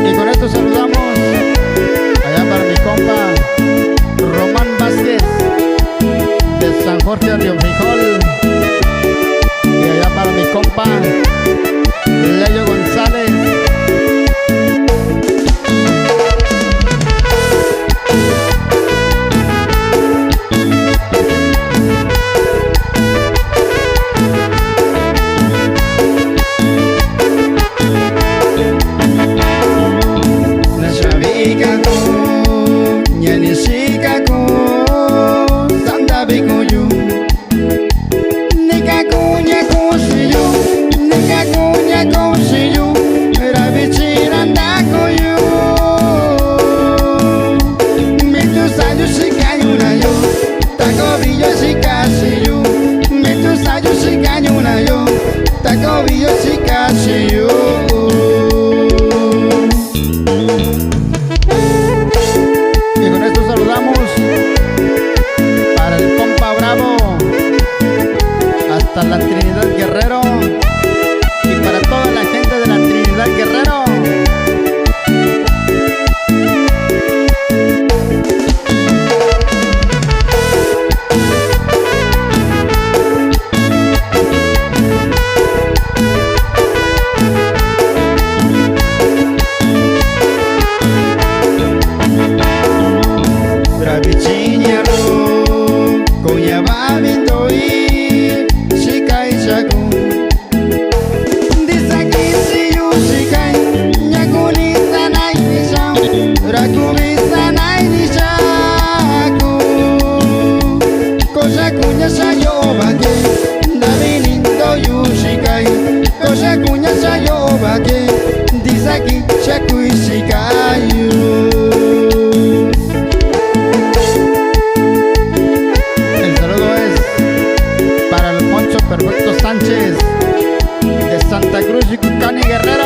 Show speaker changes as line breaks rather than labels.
Y con esto saludamos allá para mi compa Román Vázquez de San Jorge Río Frijol, y allá para mi compa Leyo González. Y con esto saludamos para el compa Bravo hasta la Trinidad Guerrero, y para toda la gente de la Trinidad Guerrero. El saludo es para el Poncho Perfecto Sánchez de Santa Cruz y Cucani Guerrero.